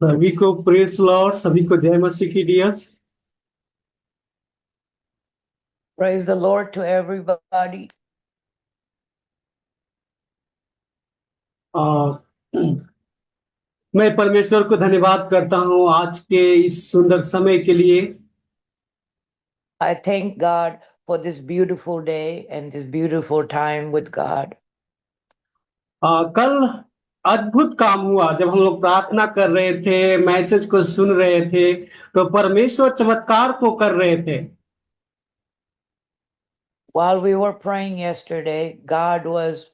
सभी को press Lord, सभी को जय मसीह की dears. Praise the Lord to everybody. मैं परमेश्वर को धन्यवाद करता हूं आज के इस सुंदर समय के लिए। I thank God for this beautiful day and this beautiful time with God. कल अद्भुत काम हुआ जब हम लोग प्रार्थना कर रहे थे, मैसेज को सुन रहे थे, तो परमेश्वर चमत्कार को कर रहे थे। While we were praying yesterday, God was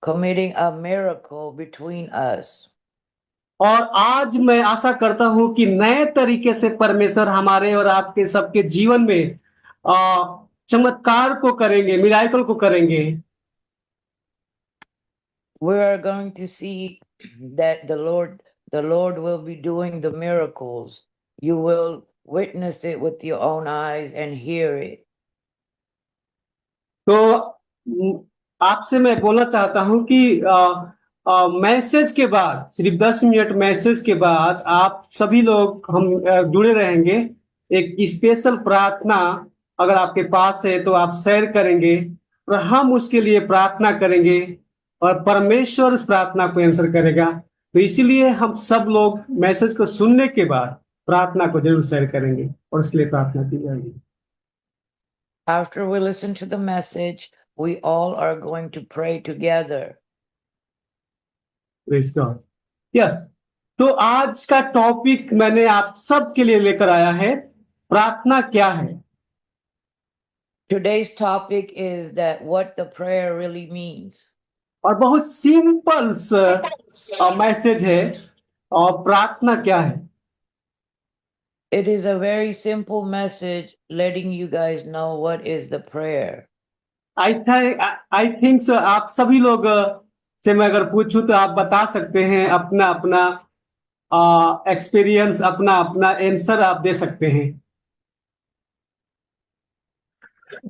committing a miracle between us. और आज मैं आशा करता हूं कि नए तरीके से परमेश्वर हमारे और आपके सबके जीवन में चमत्कार को करेंगे, मिराकल को करेंगे। We are going to see that the Lord will be doing the miracles. You will witness it with your own eyes and hear it. तो आपसे मैं बोलना चाहता हूं कि मैसेज के बाद, सिर्फ 10 मिनट मैसेज के बाद आप सभी लोग हम जुड़े रहेंगे। एक स्पेशल प्रार्थना अगर आपके पास है तो आप शेयर करेंगे और हम उसके लिए प्रार्थना करेंगे और परमेश्वर उस प्रार्थना को आंसर करेगा। तो इसीलिए हम सब लोग मैसेज को सुनने के बाद प्रार्थना को जरूर शेयर करेंगे और उसके लिए प्रार्थना की जाएगी। After we listen to the message, we all are going to pray together. Praise God. Yes. तो आज का टॉपिक मैंने आप सबके लिए लेकर आया है, प्रार्थना क्या है। Today's topic is that what the prayer really means. और बहुत सिंपल मैसेज है। और प्रार्थना क्या है। It is a very simple message letting you guys know what is the prayer. I think आप सभी लोग से मैं अगर पूछूं तो आप बता सकते हैं अपना अपना एक्सपीरियंस, अपना अपना आंसर आप दे सकते हैं।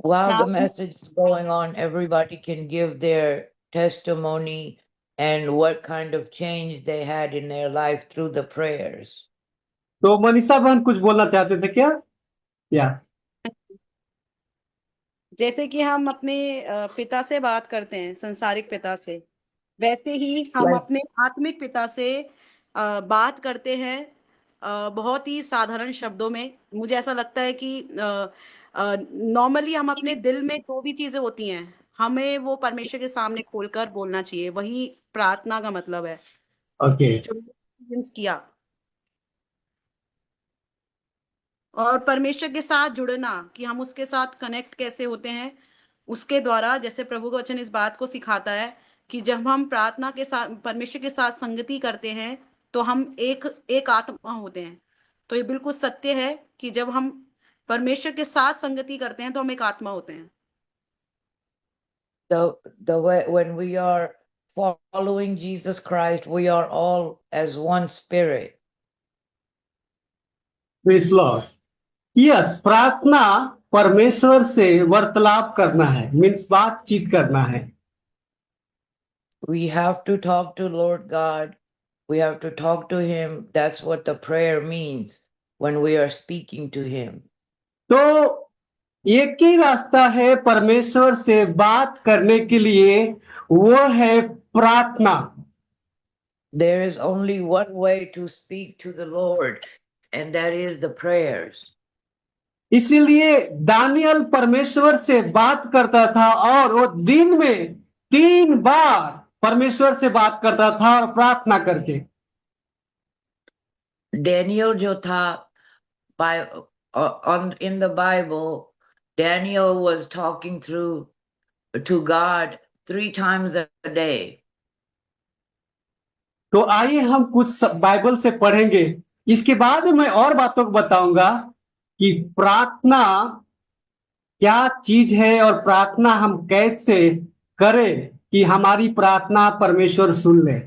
While the message is going on, everybody can give their testimony and what kind of change they had in their life through the prayers. तो मनीषा बहन कुछ बोलना चाहते थे क्या? या जैसे कि हम अपने पिता से बात करते हैं, संसारिक पिता से, वैसे ही हम Yes. अपने आत्मिक पिता से बात करते हैं, बहुत ही साधारण शब्दों में। मुझे ऐसा लगता है कि नॉर्मली हम अपने दिल में जो भी चीजें होती हैं, हमें वो परमेश्वर के सामने खोलकर बोलना चाहिए। वही प्रार्थना का मतलब है ओके। जो मैंने एक्सपीरियंस किया। और परमेश्वर के साथ जुड़ना, कि हम उसके साथ कनेक्ट कैसे होते हैं, उसके द्वारा, जैसे प्रभु का वचन इस बात को सिखाता है कि जब हम प्रार्थना के साथ परमेश्वर के साथ संगति करते हैं तो हम एक आत्मा होते हैं। तो ये बिल्कुल सत्य है कि जब हम परमेश्वर के साथ संगति करते हैं तो हम एक आत्मा होते हैं। The way when we are following Jesus Christ, we are all as one spirit. Praise Lord. Yes, प्रार्थना परमेश्वर से वार्तालाप करना है, मीन्स बातचीत करना है। We have to talk to Lord God. We have to talk to him. That's what the prayer means when we are speaking to him. तो एक ही रास्ता है परमेश्वर से बात करने के लिए, वो है प्रार्थना। There is only one way to speak to the Lord, and that is the prayers. इसीलिए दानियल परमेश्वर से बात करता था और वो दिन में 3 बार परमेश्वर से बात करता था और प्रार्थना करके। Daniel जो था, in the Bible, Daniel was talking to God 3 times a day. तो आइए हम कुछ बाइबल से पढ़ेंगे, इसके बाद मैं और बातों को बताऊंगा कि प्रार्थना क्या चीज है और प्रार्थना हम कैसे करें कि हमारी प्रार्थना परमेश्वर सुन ले।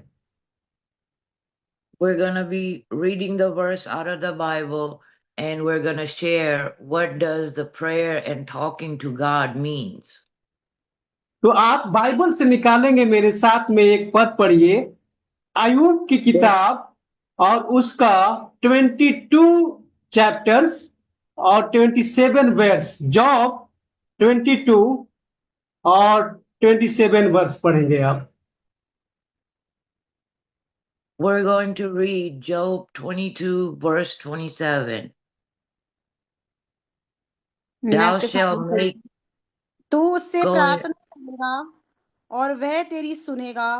We're going to be reading the verse out of the Bible, and we're going to share what does the prayer and talking to God means. तो आप बाइबल से निकालेंगे, मेरे साथ में एक पद पढ़िए, अय्यूब की किताब और उसका 22 चैप्टर्स और 27 वर्स, जॉब 22 और 27 वर्स पढ़ेंगे आप। We're going to read Job 22, verse 27. मैं Thou आपके shalt सामने make. तू उससे Go ahead. प्रार्थना करेगा और वह तेरी सुनेगा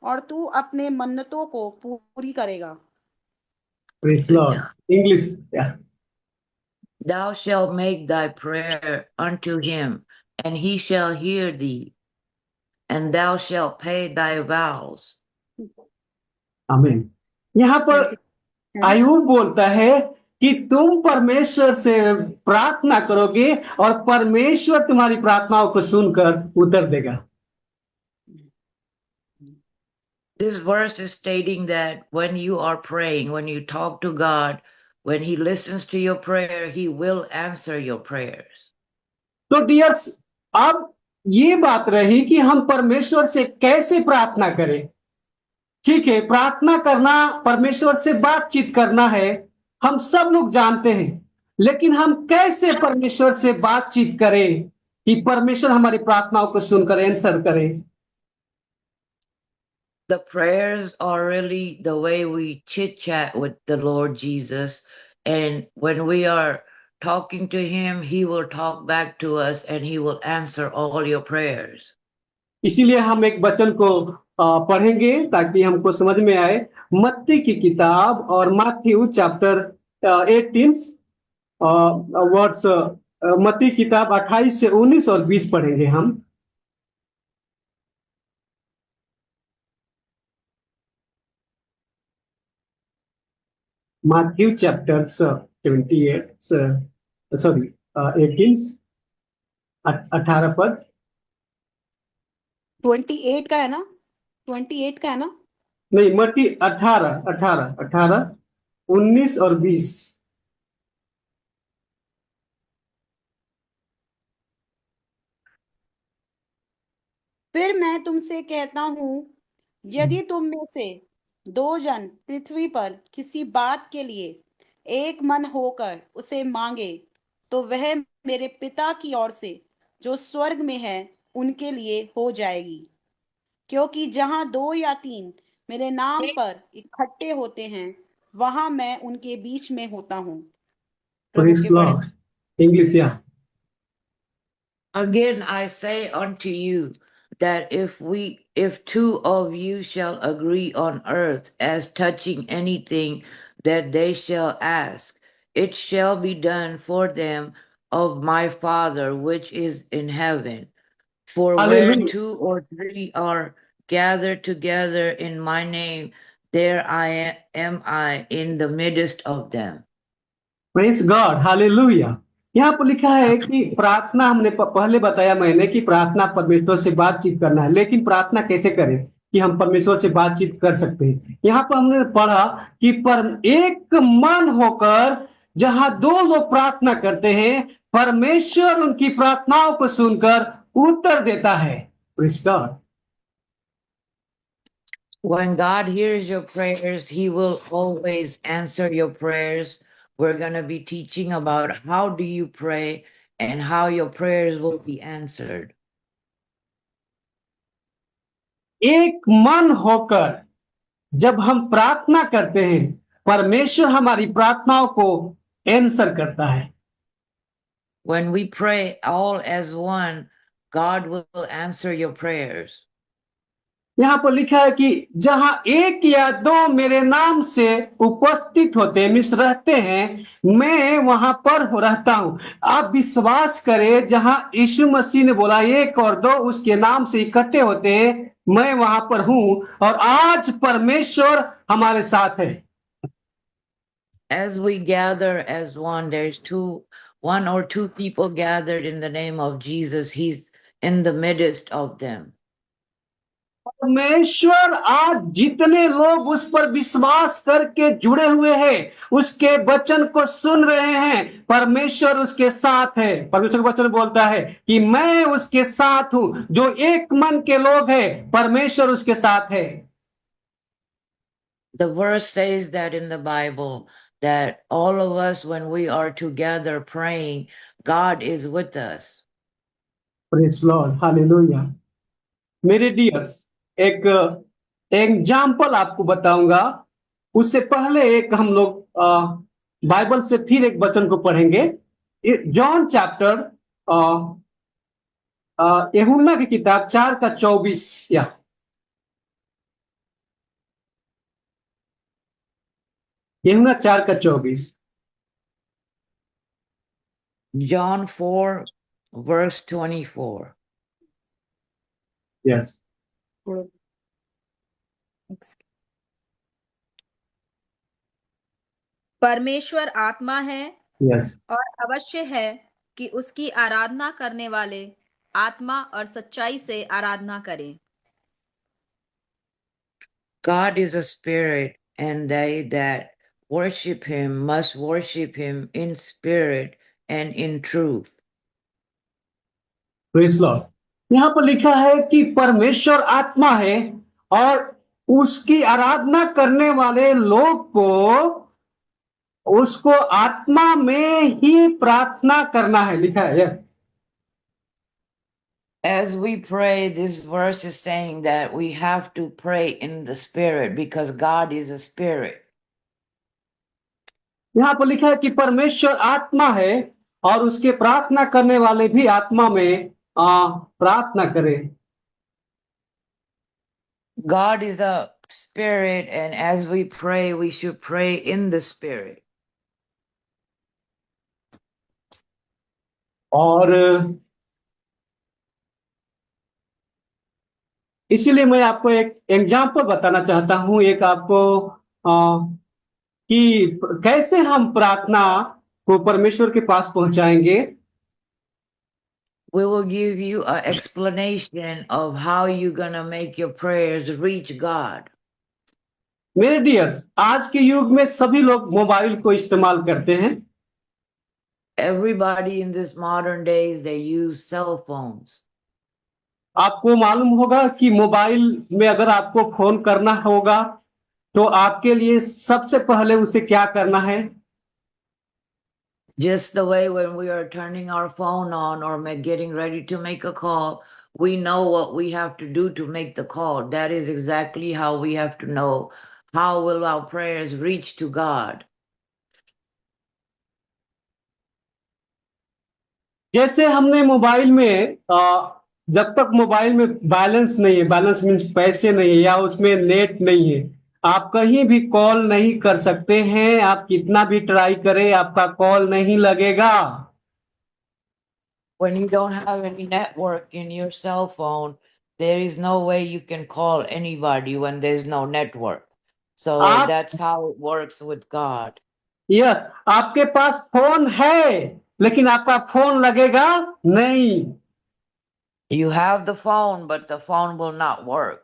और तू अपने मन्नतों को पूरी करेगा। Praise Lord. English, yeah. Thou shalt make thy prayer unto him, and he shall hear thee, and thou shalt pay thy vows. आमीन। यहाँ पर आयूब बोलता है कि तुम परमेश्वर से प्रार्थना करोगे और परमेश्वर तुम्हारी प्रार्थनाओं को सुनकर उत्तर देगा। This verse is stating that when you are praying, when you talk to God, when he listens to your prayer, he will answer your prayers. तो डियर्स, अब ये बात रही कि हम परमेश्वर से कैसे प्रार्थना करें। ठीक है, प्रार्थना करना, परमेश्वर से बातचीत करना है, हम सब लोग जानते हैं, लेकिन हम कैसे परमेश्वर से बातचीत करें कि परमेश्वर हमारी प्रार्थनाओं को सुनकर आंसर करे। The prayers are really the way we chit chat with the Lord Jesus. And when we are talking to him, he will talk back to us and he will answer all your prayers. इसीलिए हम एक वचन को पढ़ेंगे ताकि हमको समझ में आए। मत्ती की किताब और मैथ्यू चैप्टर 18 वर्ड्स, मत्ती किताब 28 से 19 और 20 पढ़ेंगे हम। Matthew chapters 28, sorry, 18, 18 पद। 28 का है ना? 28 का है ना? नहीं, मत्ती 18, 19 और 20। फिर मैं तुमसे कहता हूँ, यदि तुम में से 2 जन पृथ्वी पर किसी बात के लिए एक मन होकर उसे मांगे, तो वह मेरे पिता की ओर से जो स्वर्ग में है उनके लिए हो जाएगी। क्योंकि जहां 2 या 3 मेरे नाम पर इकट्ठे होते हैं, वहां मैं उनके बीच में होता हूँ। प्रभु Praise के बड़े Lord. English, yeah. Again, I say unto you that if two of you shall agree on earth as touching anything that they shall ask, it shall be done for them of my Father which is in heaven. For where Hallelujah. 2 or 3 are gathered together in my name, there am I in the midst of them. Press God, hallelujah. यहाँ पर लिखा है कि प्रार्थना, हमने पहले बताया मैंने कि प्रार्थना परमेश्वर से बातचीत करना है, लेकिन प्रार्थना कैसे करें कि हम परमेश्वर से बातचीत कर सकते हैं। यहाँ पर हमने पढ़ा कि एक मन होकर जहां 2 लोग प्रार्थना करते हैं, परमेश्वर उनकी प्रार्थनाओं को सुनकर उत्तर देता है। Press God. When God hears your prayers, he will always answer your prayers. We're going to be teaching about how do you pray and how your prayers will be answered. एक मन होकर जब हम प्रार्थना करते हैं, परमेश्वर हमारी प्रार्थनाओं को आंसर करता है। When we pray all as one, God will answer your prayers. यहाँ पर लिखा है कि जहां 1 या 2 मेरे नाम से उपस्थित होते मिस रहते हैं, मैं वहां पर रहता हूं। आप विश्वास करें, जहां यीशु मसीह ने बोला 1 और 2 उसके नाम से इकट्ठे होते हैं, मैं वहां पर हूं, और आज परमेश्वर हमारे साथ है। As we gather as one, there's 1 or 2 people gathered in the name of Jesus. He's in the midst of them. परमेश्वर आज जितने लोग उस पर विश्वास करके जुड़े हुए हैं, उसके वचन को सुन रहे हैं, परमेश्वर उसके साथ है। परमेश्वर का वचन बोलता है कि मैं उसके साथ हूं। जो एक मन के लोग हैं, परमेश्वर उसके साथ है। The verse says that in the Bible, that all of us, when we are together praying, God is with us. Praise Lord, hallelujah. मेरे डियर्स, एक एग्जाम्पल आपको बताऊंगा। उससे पहले एक हम लोग बाइबल से फिर एक वचन को पढ़ेंगे। जॉन चैप्टर यूहन्ना की किताब 4 का 24 या यूहन्ना 4 का 24। John 4, verse 24. यस, परमेश्वर आत्मा है यस, और अवश्य है कि उसकी आराधना करने वाले आत्मा और सच्चाई से आराधना करें। God is a spirit, and they that worship him must worship him in spirit and in truth. Praise Lord. यहाँ पर लिखा है कि परमेश्वर आत्मा है और उसकी आराधना करने वाले लोग को उसको आत्मा में ही प्रार्थना करना है, लिखा है। Yes, As we pray, this verse is saying that we have to pray in the spirit because God is a spirit. यहाँ पर लिखा है कि परमेश्वर आत्मा है और उसके प्रार्थना करने वाले भी आत्मा में प्रार्थना करें। God is a spirit, and as we pray, we should pray in the spirit. और इसीलिए मैं आपको एक एग्जाम्पल बताना चाहता हूं, एक आपको कि कैसे हम प्रार्थना को परमेश्वर के पास पहुंचाएंगे। We will give you an explanation of how you're going to make your prayers reach God. मेरे डियर्स, आज के युग में सभी लोग मोबाइल को इस्तेमाल करते हैं। Everybody in this modern days, they use cell phones. आपको मालूम होगा कि मोबाइल में अगर आपको फोन करना होगा तो आपके लिए सबसे पहले उसे क्या करना है? Just the way when we are turning our phone on or getting ready to make a call, we know what we have to do to make the call. That is exactly how we have to know how will our prayers reach to God. जैसे हमने mobile में जब तक mobile में balance नहीं है, balance means पैसे नहीं है या उसमें नेट नहीं है, आप कहीं भी कॉल नहीं कर सकते हैं। आप कितना भी ट्राई करें, आपका कॉल नहीं लगेगा। When you don't have any network in your cell phone, there is no way you can call anybody when there's no network. So that's how it works with God. Yes, आपके पास phone है लेकिन आपका phone लगेगा नहीं। You have the phone, but the phone will not work.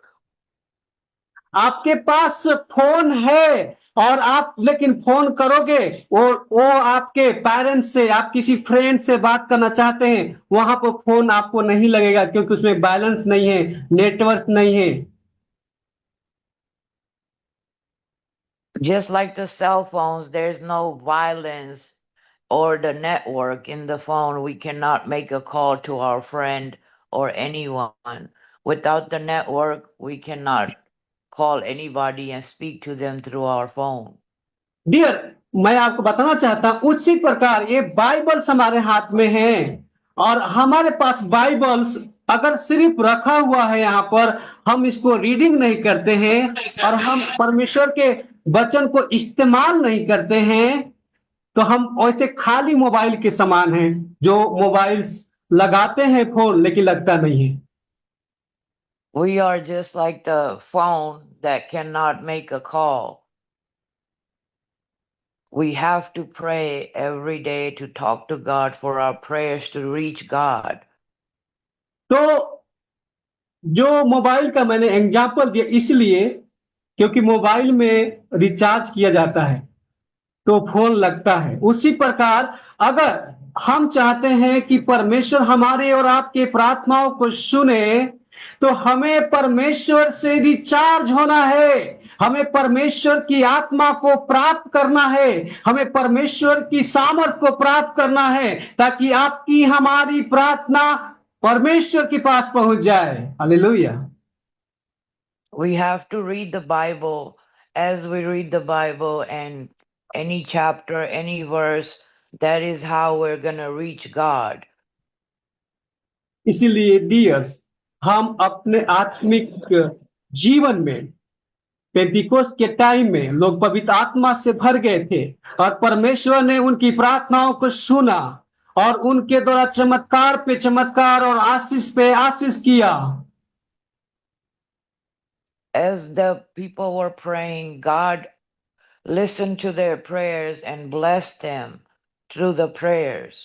आपके पास phone है और आप लेकिन फोन करोगे, वो आपके पेरेंट्स से, आप किसी फ्रेंड से बात करना चाहते हैं, वहां पर फोन आपको नहीं लगेगा क्योंकि उसमें बैलेंस नहीं है, नेटवर्क नहीं है। Just like the cell phones, there's no violence or the network in the phone. We cannot make a call to our friend or anyone. Without the network, we cannot call anybody and speak to them through our phone. Dear, मैं आपको बताना चाहता हूं उसी प्रकार ये Bibles हमारे हाथ में है और हमारे पास बाइबल्स अगर सिर्फ रखा हुआ है यहाँ पर, हम इसको रीडिंग नहीं करते हैं और हम परमेश्वर के वचन को इस्तेमाल नहीं करते हैं, तो हम वैसे खाली मोबाइल के समान हैं, जो मोबाइल्स लगाते हैं फोन लेकिन लगता नहीं है। We are just like the phone that cannot make a call. We have to pray every day to talk to God for our prayers to reach God. तो जो मोबाइल का मैंने एग्जाम्पल दिया इसलिए क्योंकि मोबाइल में रिचार्ज किया जाता है तो फोन लगता है। उसी प्रकार अगर हम चाहते हैं कि परमेश्वर हमारे और आपके प्रार्थनाओं को सुने तो हमें परमेश्वर से रिचार्ज होना है, हमें परमेश्वर की आत्मा को प्राप्त करना है, हमें परमेश्वर की सामर्थ को प्राप्त करना है, ताकि आपकी हमारी प्रार्थना परमेश्वर के पास पहुंच जाए। Hallelujah. We have to read the Bible. As we read the Bible and any chapter, any verse, that is how we're going to reach God. इसीलिए डियर्स, हम अपने आत्मिक जीवन में पेंतिकोस्त के टाइम में लोग पवित्र आत्मा से भर गए थे और परमेश्वर ने उनकी प्रार्थनाओं को सुना और उनके द्वारा चमत्कार पे चमत्कार और आशीष पे आशीष किया। As the people were praying, God listened to their prayers and blessed them through the prayers.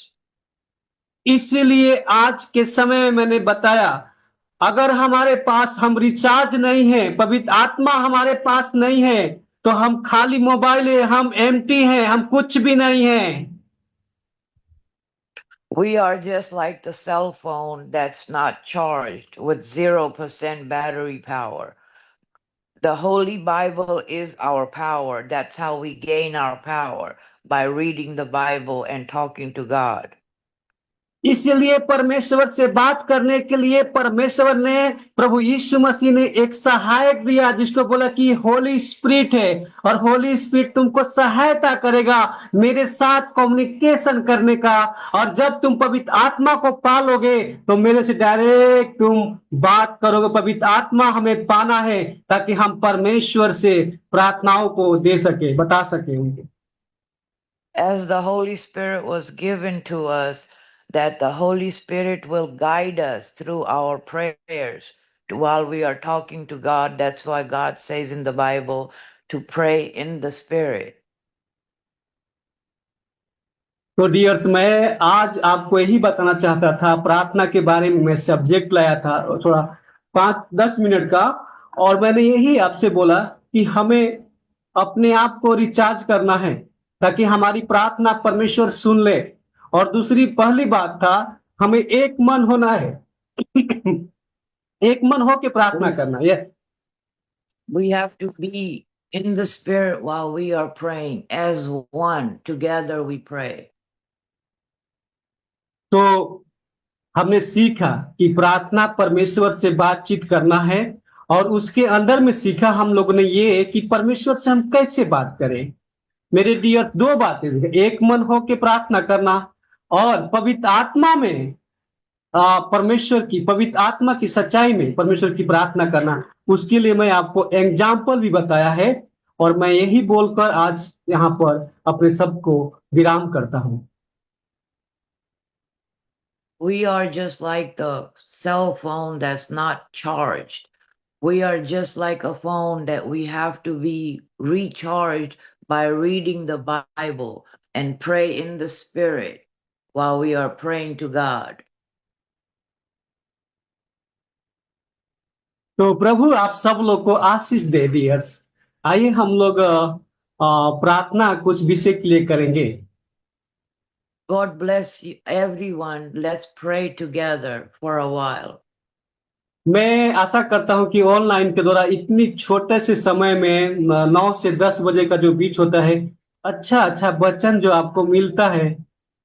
इसीलिए आज के समय में मैंने बताया, अगर हमारे पास हम रिचार्ज नहीं है, पवित्र आत्मा हमारे पास नहीं है, तो हम खाली मोबाइल है, हम एम्प्टी हैं, हम कुछ भी नहीं है। We are just like the cell phone that's not charged with 0% battery power. The Holy Bible is our power. That's how we gain our power, by reading the Bible and talking to God. इसलिए परमेश्वर से बात करने के लिए परमेश्वर ने, प्रभु यीशु मसीह ने एक सहायक दिया, जिसको बोला कि होली स्पिरिट है, और होली स्पिरिट तुमको सहायता करेगा मेरे साथ कम्युनिकेशन करने का। और जब तुम पवित्र आत्मा को पालोगे तो मेरे से डायरेक्ट तुम बात करोगे। पवित्र आत्मा हमें पाना है ताकि हम परमेश्वर से प्रार्थनाओं को दे सके, बता सके उनके। As the Holy Spirit was given to us, that the Holy Spirit will guide us through our prayers while we are talking to God. That's why God says in the Bible to pray in the Spirit. तो dears, मैं आज आपको यही बताना चाहता था, प्रार्थना के बारे में मैं सब्जेक्ट लाया था थोड़ा 5-10 मिनट का, और मैंने यही आपसे बोला कि हमें अपने आप को रिचार्ज करना है ताकि हमारी प्रार्थना परमेश्वर सुन ले। और दूसरी पहली बात था, हमें एक मन होना है, एक मन हो के प्रार्थना करना। Yes, We have to be in the Spirit while we are praying. As one, together we pray. तो हमने सीखा कि प्रार्थना परमेश्वर से बातचीत करना है, और उसके अंदर में सीखा हम लोगों ने ये कि परमेश्वर से हम कैसे बात करें। मेरे डियर्स, दो बातें, एक मन हो के प्रार्थना करना और पवित्र आत्मा में परमेश्वर की, पवित्र आत्मा की सच्चाई में परमेश्वर की प्रार्थना करना। उसके लिए मैं आपको एग्जाम्पल भी बताया है, और मैं यही बोलकर आज यहाँ पर अपने सबको विराम करता हूं। We are just like the cell phone that's not charged. We are just like a phone that we have to be recharged by reading the Bible and pray in the Spirit while we are praying to God. तो प्रभु आप सब लोग को आशीष दे dears. आइए हम लोग प्रार्थना कुछ विषय के लिए करेंगे। God bless you, everyone. Let's pray together for a while. मैं आशा करता हूं कि ऑनलाइन के द्वारा इतनी छोटे से समय में 9 से 10 बजे का जो बीच होता है, अच्छा अच्छा वचन जो आपको मिलता है,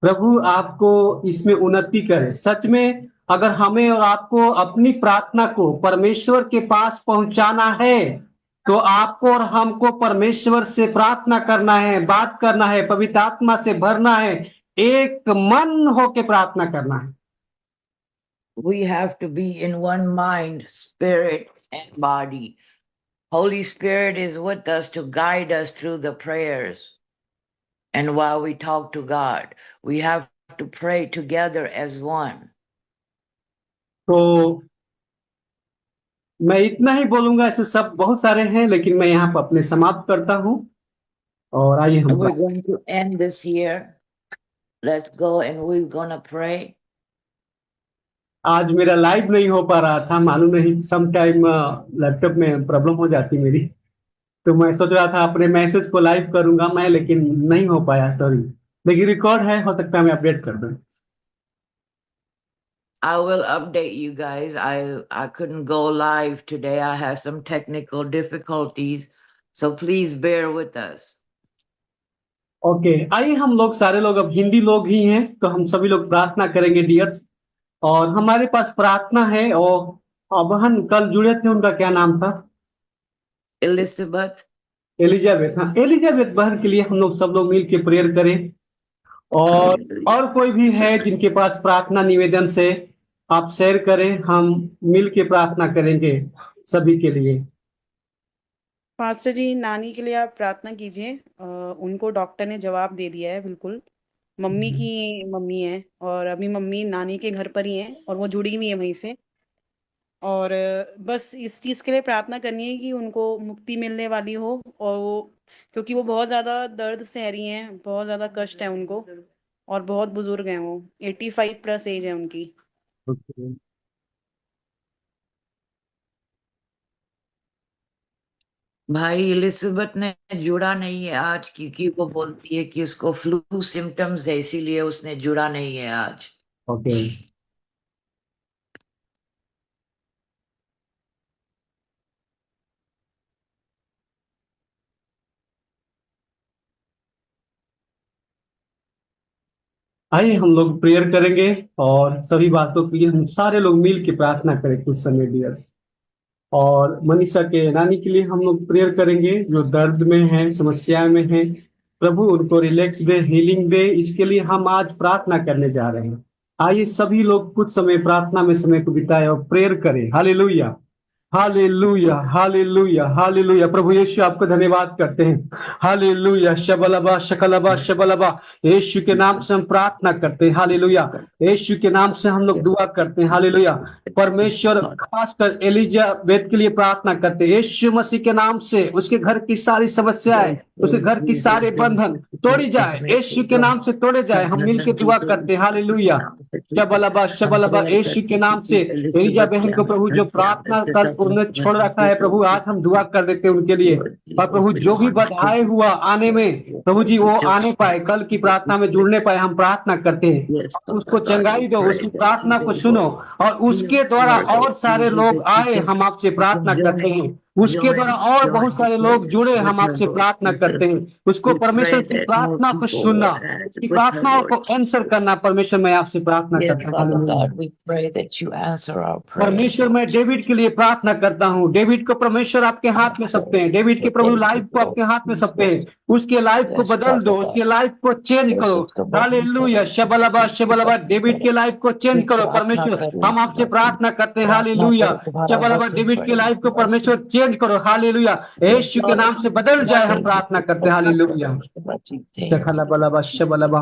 प्रभु आपको इसमें उन्नति करे। सच में अगर हमें और आपको अपनी प्रार्थना को परमेश्वर के पास पहुंचाना है, तो आपको और हमको परमेश्वर से प्रार्थना करना है, बात करना है, पवित्र आत्मा से भरना है, एक मन होके प्रार्थना करना है। We have to be in one mind, spirit, and body. Holy Spirit is with us to guide us through the prayers. And while we talk to God, we have to pray together as one. तो मैं इतना ही बोलूंगा, ऐसे सब बहुत सारे हैं, लेकिन मैं यहाँ पर अपने समाप्त करता हूँ। और आइए हम We're going to end this here. Let's go and we're going to pray. आज मेरा लाइव नहीं हो पा रहा था, मालूम नहीं, सम टाइम लैपटॉप में प्रॉब्लम हो जाती मेरी, तो मैं सोच रहा था अपने मैसेज को लाइव करूंगा मैं, लेकिन नहीं हो पाया, सॉरी। लेकिन रिकॉर्ड है, हो सकता है मैं अपडेट कर दूं। I will update you guys. I couldn't go live today. I have some technical difficulties, so please bear with us. Okay, आइए हम लोग सारे लोग अब हिंदी लोग ही हैं, तो हम सभी लोग प्रार्थना करेंगे डियर्स। और हमारे पास प्रार्थना है, और बहन कल जुड़े थे, उनका क्या नाम था? Elizabeth, Elizabeth. हाँ, एलिजाबेथ बहन के लिए हम लोग सब लोग मिल के प्रेयर करें। और कोई भी है जिनके पास प्रार्थना निवेदन से आप शेयर करें, हम मिल के प्रार्थना करेंगे सभी के लिए। पास्टर जी, नानी के लिए आप प्रार्थना कीजिए। उनको डॉक्टर ने जवाब दे दिया है बिल्कुल। मम्मी की मम्मी है, और अभी मम्मी नानी के घर पर ही है, और वो जुड़ी हुई है वहीं से। और बस इस चीज़ के लिए प्रार्थना करनी है कि उनको मुक्ति मिलने वाली हो, और वो, क्योंकि वो बहुत ज़्यादा दर्द सह रही हैं, बहुत ज़्यादा कष्ट है उनको, और बहुत बुजुर्ग हैं वो, 85 प्लस एज है उनकी। भाई एलिजाबेथ ने जुड़ा नहीं है आज, क्योंकि वो बोलती है कि उसको फ्लू सिम्टम्स है, इसीलिए उसने जुड़ा नहीं है आज। ओके, आइए हम लोग प्रेयर करेंगे, और सभी बातों के लिए हम सारे लोग मिल के प्रार्थना करें कुछ समय डियर्स। और मनीषा के नानी के लिए हम लोग प्रेयर करेंगे, जो दर्द में है, समस्या में है। प्रभु उनको रिलैक्स दे, हीलिंग दे, इसके लिए हम आज प्रार्थना करने जा रहे हैं। आइए सभी लोग कुछ समय प्रार्थना में समय को बिताए और प्रेयर करें। Hallelujah, hallelujah, hallelujah, hallelujah. प्रभु यीशु आपको धन्यवाद करते हैं। हालेलुया, शबलबा शकलबा शबलबा। यीशु के नाम से हम प्रार्थना करते हैं। हालेलुया, यीशु के नाम से हम लोग दुआ करते हैं। हालेलुया। परमेश्वर खासकर एलिजाबेथ के लिए प्रार्थना करते हैं। यीशु मसीह के नाम से उसके घर की सारी समस्याएं, उसके घर की सारे बंधन तोड़ी जाए, यीशु के नाम से तोड़े जाए। हम मिलकर दुआ करते हैं। हालेलुया, शबलबा शबलबा। यीशु के नाम से एलिजा बहन को प्रभु जो प्रार्थना कल उन्होंने छोड़ रखा है, प्रभु आज हम दुआ कर देते हैं उनके लिए। और प्रभु जो भी बधाए हुआ आने में, प्रभु जी वो आने पाए, कल की प्रार्थना में जुड़ने पाए, हम प्रार्थना करते हैं। उसको चंगाई दो, उसकी प्रार्थना को सुनो, और उसके द्वारा और सारे लोग आए, हम आपसे प्रार्थना करते हैं। उसके द्वारा और बहुत सारे लोग जुड़े, हम आपसे प्रार्थना करते हैं। उसको परमेश्वर की प्रार्थना को सुनना, उसकी प्रार्थनाओं को आंसर करना, परमेश्वर मैं आपसे प्रार्थना Yes, करता Father हूँ। God, we pray that you answer our prayers. परमेश्वर मैं डेविड के लिए प्रार्थना करता हूँ। डेविड को परमेश्वर आपके हाथ में सौंपते हैं। डेविड के प्रभु लाइफ को आपके हाथ में सौंपते हैं। उसके लाइफ को बदल दो, उसके लाइफ को चेंज करो। हालेलुया, शबलबा शबलबा। डेविड के लाइफ को चेंज करो परमेश्वर, हम आपसे प्रार्थना करते हैं। हालेलुया, शबलबा। डेविड की लाइफ को परमेश्वर चेंज करो। हालेलुया, यीशु के नाम से बदल जाए, हम प्रार्थना करते हैं। हालेलुया, शखलबलबा शबलबा।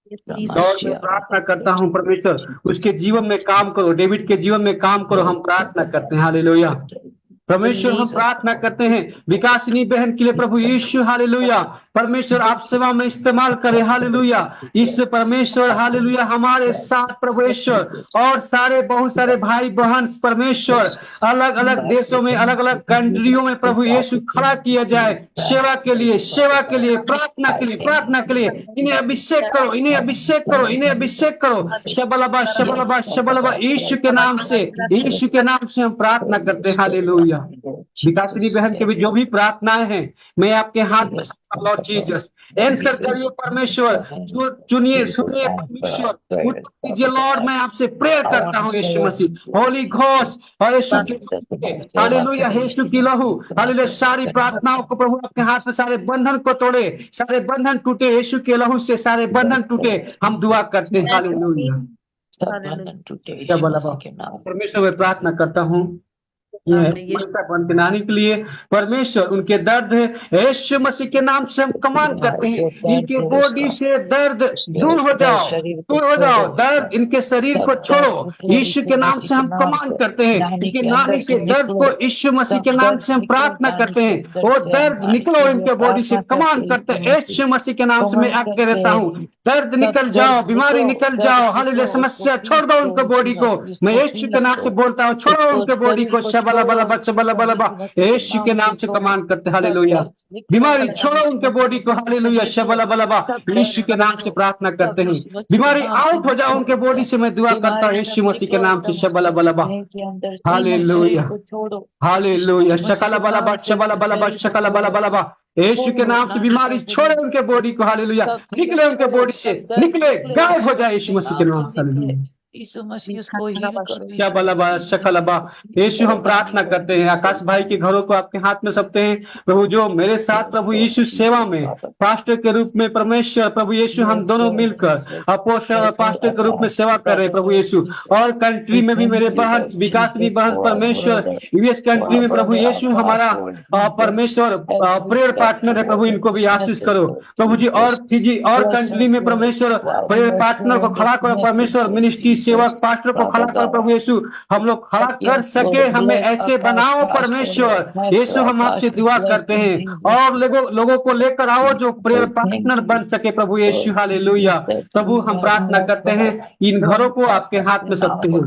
और मैं प्रार्थना करता हूँ परमेश्वर, उसके जीवन में काम करो, डेविड के जीवन में काम करो, हम प्रार्थना करते हैं। हालेलुया, परमेश्वर हम प्रार्थना करते हैं विकासिनी बहन के लिए प्रभु यीशु। हालेलुया, परमेश्वर आप सेवा में इस्तेमाल करें। हालेलुया, इस परमेश्वर हालेलुया हमारे साथ परमेश्वर, और सारे बहुत सारे भाई बहन परमेश्वर अलग अलग देशों में, अलग अलग कंट्रियों में प्रभु यीशु खड़ा किया जाए, सेवा के लिए, सेवा के लिए, प्रार्थना के लिए, प्रार्थना के लिए। इन्हें अभिषेक करो, इन्हें अभिषेक करो, इन्हें अभिषेक करो। शबलबा शबलबा शबलबा। यीशु के नाम से, यीशु के नाम से हम प्रार्थना करते हैं। हालेलुया, विकासिनी बहन के भी जो भी प्रार्थनाएं हैं, मैं आपके हाथ में लॉर्ड जीसस आंसर करिए परमेश्वर, चुनिए, सुनिए परमेश्वर, उत्तर दीजिए लॉर्ड। मैं आपसे प्रेयर करता हूँ यीशु मसीह, होली घोष और यीशु के हालेलुया, यीशु की लहू हालेलुया। सारी प्रार्थनाओं को प्रभु आपके हाथ में, सारे बंधन को तोड़े, सारे बंधन टूटे, यीशु के लहू से सारे बंधन टूटे, हम दुआ करते हैं। हालेलुया, परमेश्वर मैं प्रार्थना करता हूँ के नानी के लिए परमेश्वर, उनके दर्द है, यीशु मसीह के नाम से हम कमांड करते हैं, इनके बॉडी से दर्द दूर हो जाओ, दूर हो जाओ, दर्द इनके शरीर को छोड़ो, यीशु के नाम से हम कमांड करते हैं। इनके नानी के दर्द को यीशु मसीह के नाम से हम प्रार्थना करते हैं, वो दर्द निकलो इनके बॉडी से, कमांड करते हैं यीशु मसीह के नाम से मैं आज्ञा देता हूँ, दर्द निकल जाओ, बीमारी निकल जाओ, हालेलुया, समस्या छोड़ दो उनके बॉडी को, मैं यीशु के नाम से बोलता हूँ, छोड़ो उनके बॉडी को। शबल शबला बला बच्चा बला बला बा, यीशु के नाम से कमांड करते हैं, हालेलुया। बीमारी छोड़ो उनके बॉडी को, हालेलुया, शबला बला बा, यीशु के नाम से प्रार्थना करते हैं। बीमारी आउट हो जाओ उनके बॉडी से, मैं दुआ करता हूँ यीशु मसीह के नाम से, शबला बला बा, हालेलुया, हालेलुया, शकला बला बा, शबला बला बा, शकला बला बला बा, यीशु के नाम से बीमारी छोड़े उनके बॉडी को, हालेलुया, निकले उनके बॉडी से, निकले, गायब हो जाए यीशु मसीह के नाम से, हालेलुया। यीशु मसीह उसको हील करो। क्या बलबा शकलबा, यीशु हम प्रार्थना करते हैं, आकाश भाई के घरों को आपके हाथ में सौंपते हैं प्रभु, जो मेरे साथ प्रभु यीशु सेवा में पास्टर के रूप में, परमेश्वर प्रभु यीशु हम दोनों मिलकर अपोस्टल पास्टर के रूप में सेवा कर रहे हैं प्रभु यीशु। और कंट्री में भी मेरे बहन विकासनी बहन परमेश्वर यूएस कंट्री में प्रभु यीशु हमारा परमेश्वर प्रेयर पार्टनर है प्रभु, इनको भी आशीष करो प्रभु जी। और फिजी और कंट्री में परमेश्वर प्रेयर पार्टनर को खड़ा करो परमेश्वर, मिनिस्ट्री सेवक पास्टर को खड़ा कर प्रभु यीशु, हम लोग खड़ा कर सके, हमें ऐसे बनाओ परमेश्वर यीशु, हम आपसे दुआ करते हैं। और लोगों को लेकर आओ जो प्रेयर पार्टनर बन सके प्रभु यीशु, हालेलुया। प्रभु हम प्रार्थना करते हैं, इन घरों को आपके हाथ में सौंपते हैं,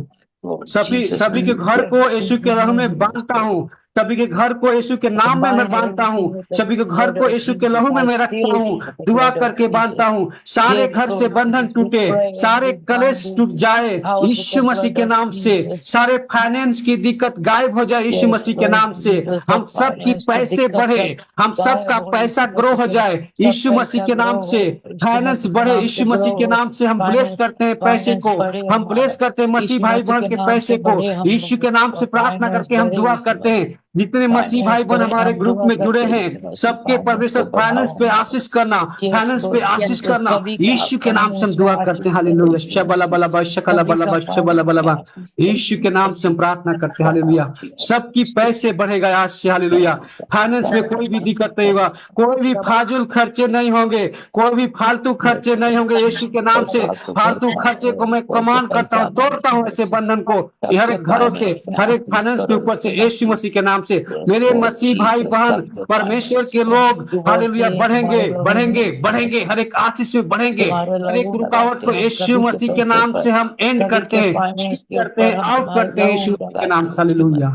सभी के घर को यीशु के रंग में बांधता हूँ, सभी के घर को यीशु के नाम में मैं बांधता हूँ, सभी के घर को यीशु के लहू में मैं रखता हूँ, दुआ करके बांधता हूँ। सारे घर से बंधन टूटे, सारे कलेश टूट जाए यीशु मसीह के नाम से, सारे फाइनेंस की दिक्कत गायब हो जाए यीशु मसीह के नाम से, हम सब की पैसे बढ़े, हम सब का पैसा ग्रो हो जाए यीशु मसीह के नाम से, फाइनेंस बढ़े यीशु मसीह के नाम से। हम ब्लेस करते हैं पैसे को, हम ब्लेस करते हैं मसीह भाई बहन के पैसे को यीशु के नाम से, प्रार्थना करके हम दुआ करते हैं। जितने मसीह भाई बहन हमारे ग्रुप में जुड़े हैं सबके परमेश्वर फाइनेंस पे आशीष करना, फाइनेंस पे आशीष करना यीशु के नाम से हम दुआ करते हैं, हालेलुया। शबला बला बा, शकला बला बा, शबला बला बा, यीशु के नाम से हम प्रार्थना करते हैं, हालेलुया। सबकी पैसे बढ़ेगा आज से, हालेलुया। फाइनेंस में कोई भी दिक्कत नहीं होगा, कोई भी फाजुल खर्चे नहीं होंगे, कोई भी फालतू खर्चे नहीं होंगे यीशु के नाम से। फालतू खर्चे को मैं कमांड करता हूँ, तोड़ता हूँ ऐसे बंधन को, हर एक घरों से, हर एक फाइनेंस के ऊपर से यीशु मसीह के नाम से। मेरे मसीह भाई बहन परमेश्वर के लोग, हालेलुया, बढ़ेंगे बढ़ेंगे बढ़ेंगे, हर एक आशीष में बढ़ेंगे। हर एक रुकावट को यीशु मसीह के नाम से हम एंड करते हैं, आउट करते हैं यीशु के नाम से, hallelujah.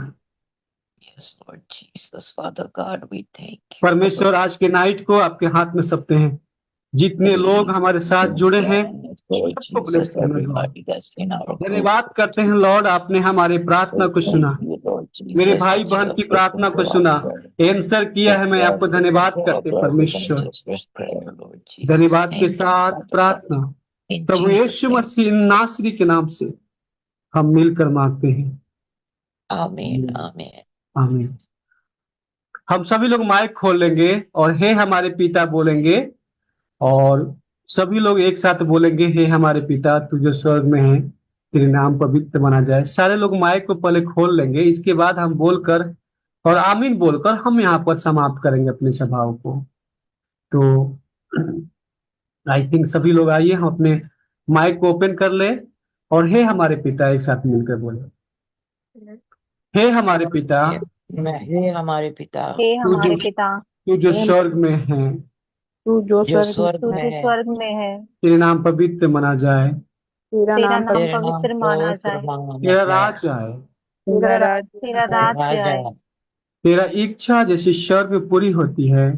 Yes, Lord Jesus, Father God, we thank you. परमेश्वर आज के नाइट को आपके हाथ में सौंपते हैं, जितने लोग हमारे साथ जुड़े हैं सबको ब्लेस करना। धन्यवाद करते हैं लॉर्ड, आपने हमारे प्रार्थना को सुना, मेरे भाई बहन की प्रार्थना को सुना, आंसर किया है। मैं आपको धन्यवाद करते परमेश्वर, धन्यवाद के साथ प्रार्थना प्रभु यीशु मसीह नासरी के नाम से हम मिलकर मांगते हैं, आमीन आमीन आमीन। हम सभी लोग माइक खोल लेंगे और हे हमारे पिता बोलेंगे, और सभी लोग एक साथ बोलेंगे, हे हमारे पिता तू जो स्वर्ग में है, तेरे नाम पवित्र माना जाए। सारे लोग माइक को पहले खोल लेंगे, इसके बाद हम बोलकर और आमीन बोलकर हम यहाँ पर समाप्त करेंगे अपने सभाओं को। तो आई थिंक सभी लोग आइए, हम अपने माइक को ओपन कर ले और हे हमारे पिता एक साथ मिलकर बोले, हे हमारे पिता, हे हमारे पिता, तू जो स्वर्ग में है, तू जो स्वर्ग में है, तेरे नाम पवित्र माना जाए, तेरा नाम पवित्र माना जाए, तेरा राज आए, तेरा तेरा इच्छा जैसे स्वर्ग में पूरी होती है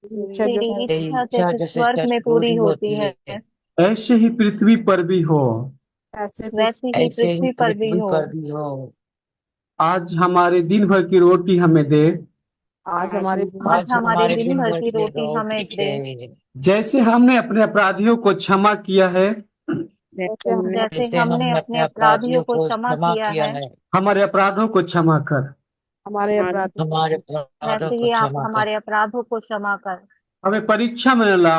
जैसे स्वर्ग में पूरी होती है, ऐसे ही पृथ्वी पर भी हो। वैसे ही पृथ्वी पर भी हो। आज हमारे दिन भर की रोटी हमें दे, आज हमारे दिन भर की रोटी हमें दे, जैसे हमने अपने अपराधियों को क्षमा किया है, जैसे हमने अपने अपराधियों को क्षमा किया है, हमारे अपराधों को क्षमा कर, वैसे ही आप हमारे अपराधों को क्षमा कर। हमें परीक्षा में न ला,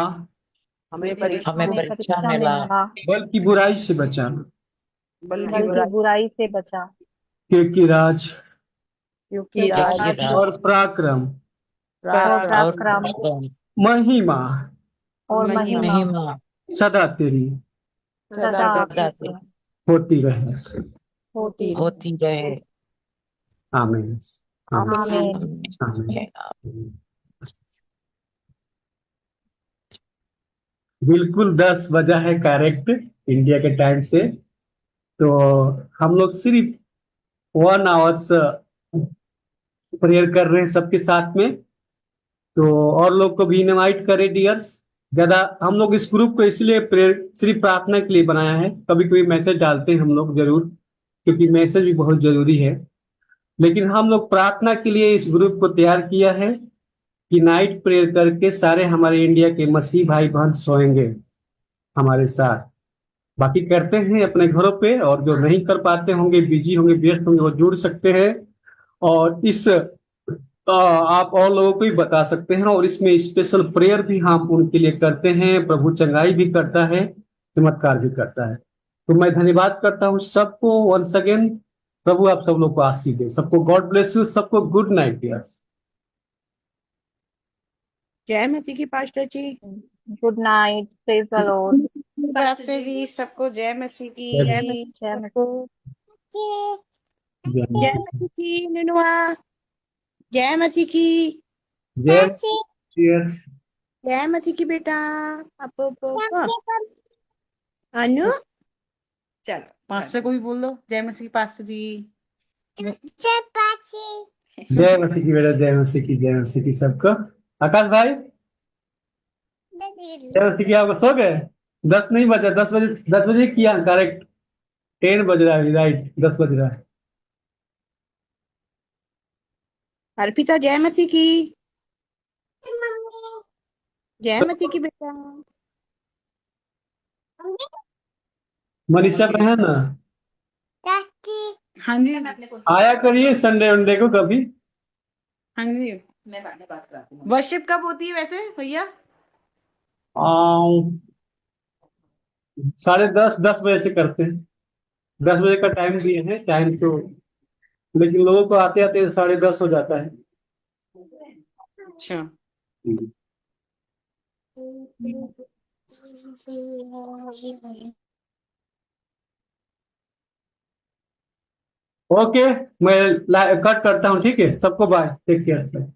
हमें परीक्षा में ला, बल्कि बुराई से बचा, बल्कि बुराई से बचा, क्योंकि राज राज और पराक्रम महिमा और महिमा सदा तेरी सदा होती रहे, होती रहे। आमीन, आमीन। आमीन। बिल्कुल 10 बजा है करेक्ट इंडिया के टाइम से। तो हम लोग सिर्फ 1 आवर्स प्रेयर कर रहे हैं सबके साथ में। तो और लोग को भी इनवाइट करें डियर्स। ज्यादा हम लोग इस ग्रुप को इसलिए प्रेयर सिर्फ प्रार्थना के लिए बनाया है। कभी कभी मैसेज डालते हैं हम लोग जरूर, क्योंकि मैसेज भी बहुत जरूरी है। लेकिन हम लोग प्रार्थना के लिए इस ग्रुप को तैयार किया है कि नाइट प्रेयर करके सारे हमारे इंडिया के मसीह भाई बहन सोएंगे हमारे साथ। बाकी करते हैं अपने घरों पे, और जो नहीं कर पाते होंगे, बिजी होंगे, व्यस्त होंगे, वो जुड़ सकते हैं। और इस आप और लोगों को भी बता सकते हैं, और इसमें स्पेशल प्रेयर भी हम उनके लिए करते हैं। प्रभु चंगाई भी करता है, चमत्कार भी करता है। तो मैं धन्यवाद करता हूँ सबको वंस अगेन। प्रभु आप सब लोग को आशीष दे। सबको गॉड ब्लेस यू। सबको गुड नाइट डियर्स। जय मसीह की pastor ji. Good night, praise the lord. Pastor ji सबको जय मसीह की। जय मसीह जय मसीह। सबको। जय मसीह की नुनुआ। जय मसीह की। जय डियर्स। जय मसीह की बेटा। अपो अनु। चलो पास्टर को भी बोल दो जय मसीह पास्टर जी। जय मसीह की बेटा, जय मसीह की, जय मसीह की सबको। आकाश भाई जय मसीह की। आपको सो गए? 10 नहीं बजा, 10 बजे, 10 बजे किया करेक्ट। 10 बज रहा है, राइट, 10 बज रहा है। अर्पिता जय मसीह की। जय मसीह की बेटा। मनीषा बहन हाँ जी आया करिए संडे वनडे को कभी। हाँ जी। मैं बाद में बात करती हूँ। वर्शिप कब होती है वैसे भैया? 10:30, 10 बजे से करते हैं। 10 बजे का टाइम दिए हैं, टाइम तो, लेकिन लोगों को आते आते 10:30 हो जाता है। अच्छा। ओके, मैं कट करता हूँ, ठीक है। सबको बाय, टेक केयर।